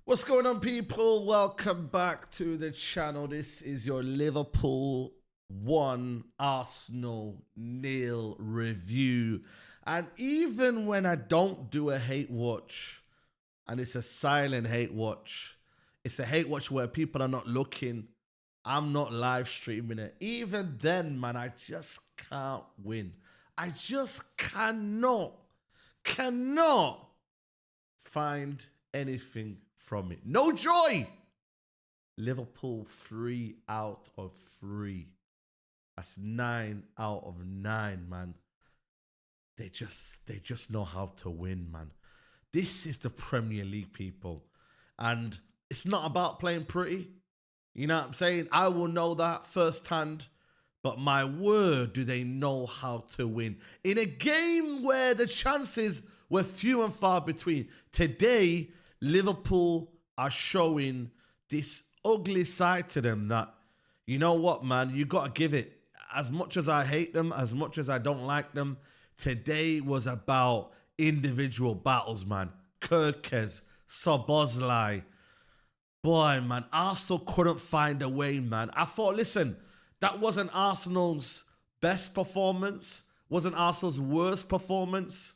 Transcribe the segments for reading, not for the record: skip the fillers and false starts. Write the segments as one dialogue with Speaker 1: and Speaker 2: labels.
Speaker 1: What's going on, people? Welcome back to the channel. This is your Liverpool 1, Arsenal 0 review. And even when I don't do a hate watch, and it's a silent hate watch, it's a hate watch where people are not looking, I'm not live streaming it. Even then, man, I just can't win. I just cannot find anything from it. No joy. Liverpool 3 out of 3. That's 9 out of 9, man. They just know how to win, man. This is the Premier League, people. And it's not about playing pretty. You know what I'm saying? I will know that firsthand. But my word, do they know how to win. In a game where the chances were few and far between. Today, Liverpool are showing this ugly side to them that, you know what, man, you got to give it. As much as I hate them, as much as I don't like them, today was about individual battles, man. Kirkes, Szoboszlai. Boy, man, Arsenal couldn't find a way, man. I thought, listen, that wasn't Arsenal's best performance, wasn't Arsenal's worst performance.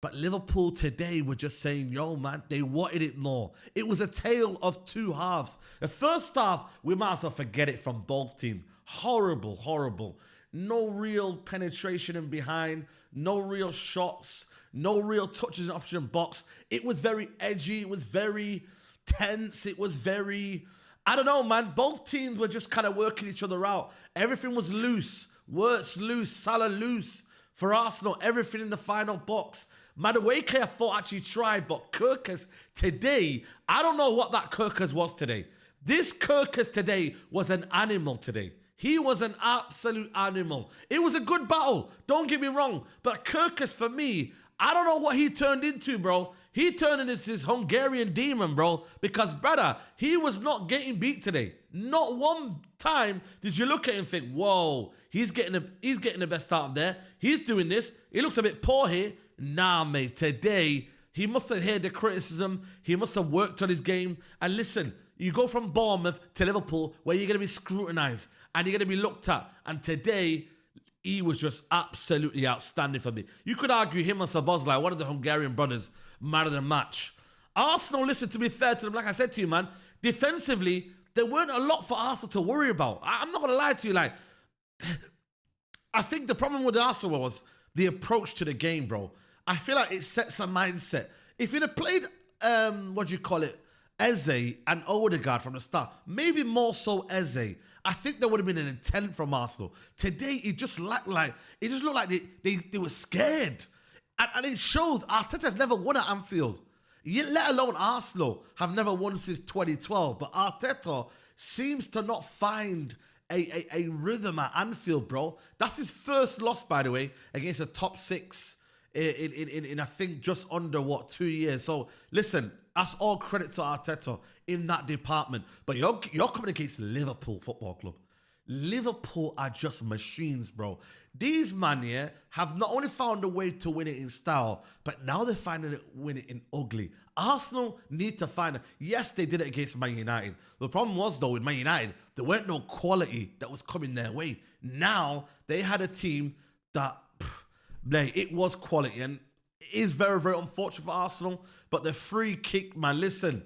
Speaker 1: But Liverpool today were just saying, yo, man, they wanted it more. It was a tale of two halves. The first half, we might as well forget it from both teams. Horrible, horrible. No real penetration in behind. No real shots. No real touches in opposition box. It was very edgy. It was very tense. It was very, I don't know, man. Both teams were just kind of working each other out. Everything was loose. Wirtz loose. Salah loose. For Arsenal, everything in the final box. Madueke, I thought actually tried, but Kirkes today, I don't know what that Kirkes was today. This Kirkes today was an animal today. He was an absolute animal. It was a good battle, don't get me wrong, but Kirkes for me, I don't know what he turned into, bro. He turned into this Hungarian demon, bro, because, brother, he was not getting beat today. Not one time did you look at him and think, whoa, he's getting the best out of there. He's doing this. He looks a bit poor here. Nah, mate, today, he must have heard the criticism. He must have worked on his game. And listen, you go from Bournemouth to Liverpool where you're going to be scrutinised and you're going to be looked at. And today, he was just absolutely outstanding for me. You could argue him and Szoboszlai, one of the Hungarian brothers, man of the match. Arsenal, listen, to be fair to them, like I said to you, man, defensively, there weren't a lot for Arsenal to worry about. I'm not going to lie to you, like, I think the problem with Arsenal was the approach to the game, bro. I feel like it sets a mindset. If you'd have played, Eze and Odegaard from the start, maybe more so Eze, I think there would have been an intent from Arsenal. Today, it just looked like they were scared. And it shows Arteta's never won at Anfield. Let alone Arsenal have never won since 2012. But Arteta seems to not find a rhythm at Anfield, bro. That's his first loss, by the way, against the top 6 in I think just under 2 years. So listen, that's all credit to Arteta in that department. But you're coming against Liverpool Football Club. Liverpool are just machines, bro. These man here have not only found a way to win it in style, but now they're finding it win it in ugly. Arsenal need to find it. Yes, they did it against Man United. The problem was, though, with Man United, there weren't no quality that was coming their way. Now, they had a team that, it was quality. And it is very, very unfortunate for Arsenal. But the free kick, man, listen,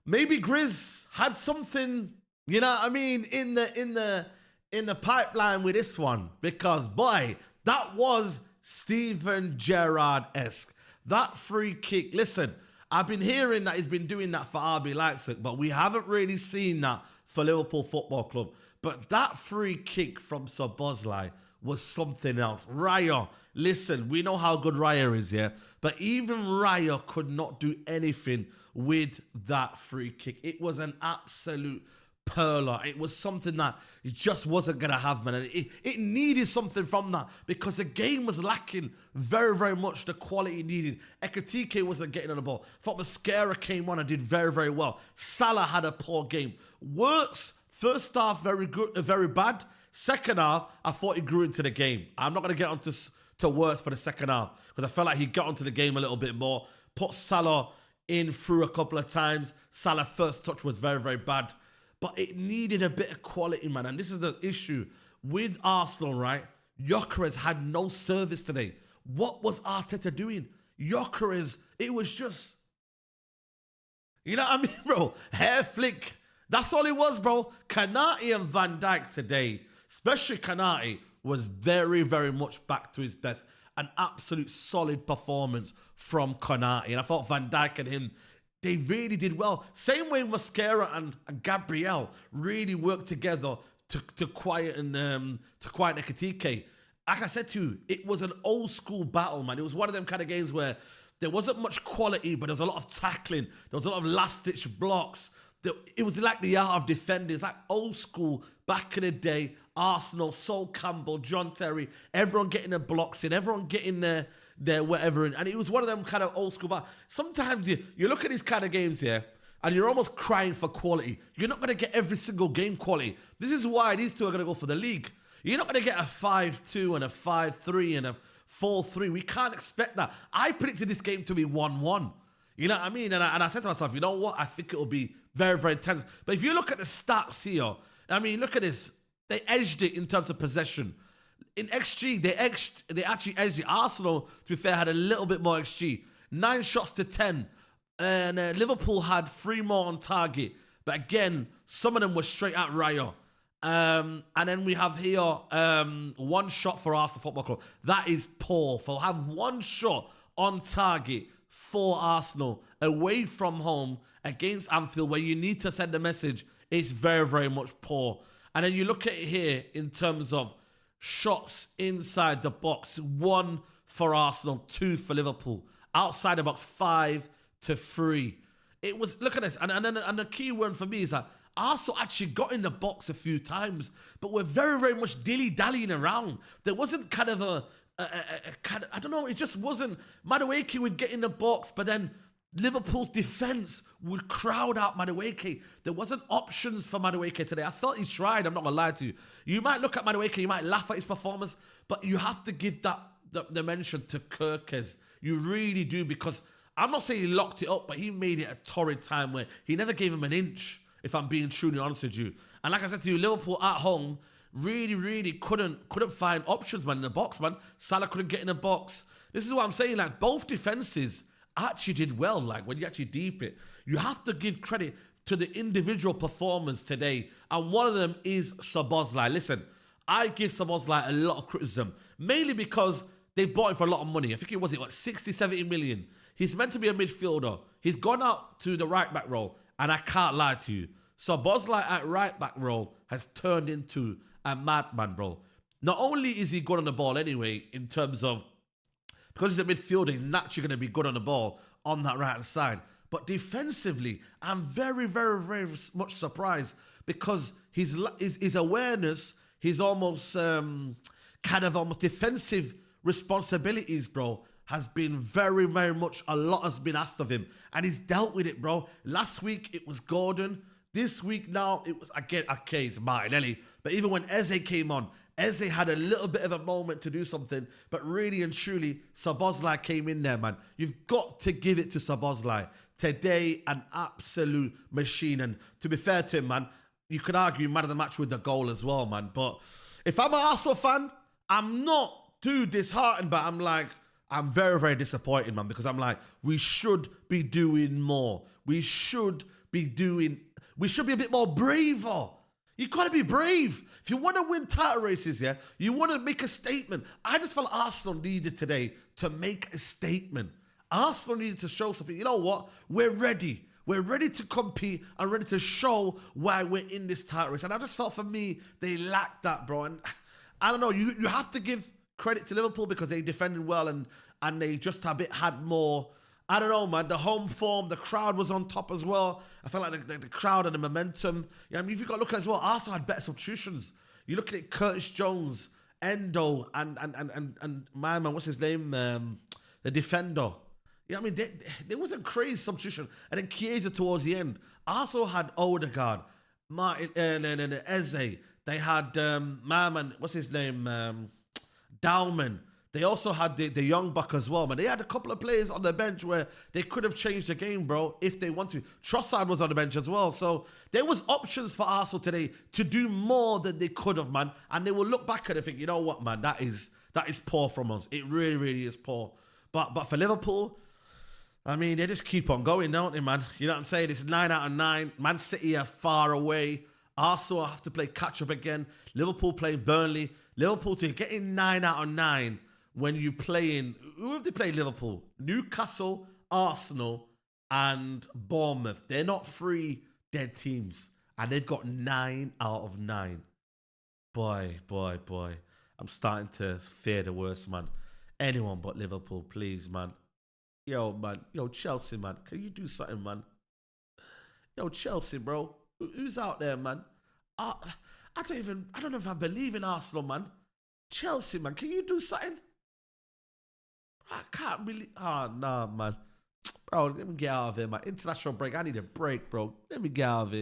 Speaker 1: maybe Grizz had something, you know what I mean, in the pipeline with this one, because boy, that was Steven Gerrard-esque. That free kick, listen, I've been hearing that he's been doing that for RB Leipzig, but we haven't really seen that for Liverpool Football Club. But that free kick from Szoboszlai was something else. Raya, listen, we know how good Raya is, yeah? But even Raya could not do anything with that free kick. It was an absolute perler. It was something that it just wasn't going to have, man. And it needed something from that because the game was lacking very, very much the quality needed. Ekitike wasn't getting on the ball. I thought Mascara came on and did very, very well. Salah had a poor game. Wirtz, first half, very good, very bad. Second half, I thought he grew into the game. I'm not going to get onto Wirtz for the second half because I felt like he got onto the game a little bit more. Put Salah in through a couple of times. Salah's first touch was very, very bad. But it needed a bit of quality, man. And this is the issue with Arsenal, right? Gyökeres had no service today. What was Arteta doing? Gyökeres, it was just... You know what I mean, bro? Hair flick. That's all it was, bro. Konate and Van Dijk today, especially Konate, was very, very much back to his best. An absolute solid performance from Konate. And I thought Van Dijk and him, they really did well. Same way Mascara and Gabriel really worked together to quieten Ekitike. Like I said to you, it was an old school battle, man. It was one of them kind of games where there wasn't much quality, but there was a lot of tackling. There was a lot of last-ditch blocks. It was like the art of defending. It's like old school, back in the day, Arsenal, Sol Campbell, John Terry, everyone getting their blocks in, everyone getting their whatever in. And it was one of them kind of old school battles. Sometimes you look at these kind of games here, and you're almost crying for quality. You're not going to get every single game quality. This is why these two are going to go for the league. You're not going to get a 5-2 and a 5-3 and a 4-3. We can't expect that. I predicted this game to be 1-1. You know what I mean? And I said to myself, you know what? I think it'll be very, very tense. But if you look at the stats here, I mean, look at this. They edged it in terms of possession. In XG, they actually edged it. Arsenal, to be fair, had a little bit more XG. 9 shots to 10. And Liverpool had 3 more on target. But again, some of them were straight at Raya. And then we have here 1 shot for Arsenal Football Club. That is poor. For have 1 shot on target for Arsenal away from home against Anfield, where you need to send a message, it's very, very much poor. And then you look at it here in terms of shots inside the box. 1 for Arsenal, 2 for Liverpool. Outside the box, 5-3. It was, look at this. And the key word for me is that Arsenal actually got in the box a few times, but we're very, very much dilly-dallying around. There wasn't kind of a kind of, I don't know, it just wasn't. Madueke would get in the box, but then Liverpool's defence would crowd out Madueke. There wasn't options for Madueke today. I thought he tried, I'm not going to lie to you. You might look at Madueke, you might laugh at his performance, but you have to give that the mention to Kirkes. You really do, because I'm not saying he locked it up, but he made it a torrid time where he never gave him an inch, if I'm being truly honest with you. And like I said to you, Liverpool at home really, really couldn't find options, man, in the box, man. Salah couldn't get in the box. This is what I'm saying, like, both defenses actually did well, like, when you actually deep it. You have to give credit to the individual performers today, and one of them is Szoboszlai. Listen, I give Szoboszlai a lot of criticism, mainly because they bought him for a lot of money. I think it was 60, 70 million. He's meant to be a midfielder. He's gone out to the right-back role, and I can't lie to you. Szoboszlai at right-back role has turned into a madman, bro. Not only is he good on the ball anyway, in terms of, because he's a midfielder, he's naturally going to be good on the ball on that right-hand side. But defensively, I'm very, very, very much surprised, because his awareness, his almost kind of almost defensive responsibilities, bro, has been very, very much, a lot has been asked of him. And he's dealt with it, bro. Last week, it was Gordon. This week now, it was, again, okay, it's Martinelli. But even when Eze came on, Eze had a little bit of a moment to do something. But really and truly, Szoboszlai came in there, man. You've got to give it to Szoboszlai. Today, an absolute machine. And to be fair to him, man, you could argue man of the match with the goal as well, man. But if I'm an Arsenal fan, I'm not too disheartened, but I'm very, very disappointed, man, because I'm like, we should be doing more. We should be a bit more braver. You got to be brave. If you want to win title races, yeah, you want to make a statement. I just felt Arsenal needed today to make a statement. Arsenal needed to show something. You know what? We're ready. We're ready to compete and ready to show why we're in this title race. And I just felt, for me, they lacked that, bro. And I don't know, you have to give credit to Liverpool because they defended well and they just had more. I don't know, man. The home form, the crowd was on top as well. I felt like the crowd and the momentum. Yeah, I mean, if you've got to look at it as well, Arsenal had better substitutions. You look at it, Curtis Jones, Endo, and my man, what's his name? The defender. Yeah, I mean, there wasn't crazy substitution. And then Chiesa towards the end. Arsenal had Odegaard, Martin, and Eze. They had my man, what's his name? Dalman. They also had the young buck as well, man. They had a couple of players on the bench where they could have changed the game, bro, if they want to. Trossard was on the bench as well. So there was options for Arsenal today to do more than they could have, man. And they will look back at it and think, you know what, man, that is poor from us. It really, really is poor. But for Liverpool, I mean, they just keep on going, don't they, man? You know what I'm saying? It's 9 out of 9. Man City are far away. Arsenal have to play catch-up again. Liverpool playing Burnley. Liverpool to getting 9 out of 9 when you playing... Who have they played Liverpool? Newcastle, Arsenal, and Bournemouth. They're not 3 dead teams. And they've got 9 out of 9. Boy. I'm starting to fear the worst, man. Anyone but Liverpool, please, man. Yo, man. Yo, Chelsea, man. Can you do something, man? Yo, Chelsea, bro. Who's out there, man? I don't know if I believe in Arsenal, man. Chelsea, man. Can you do something? I can't really... Oh, nah, man. Bro, let me get out of here, man. International break. I need a break, bro. Let me get out of here.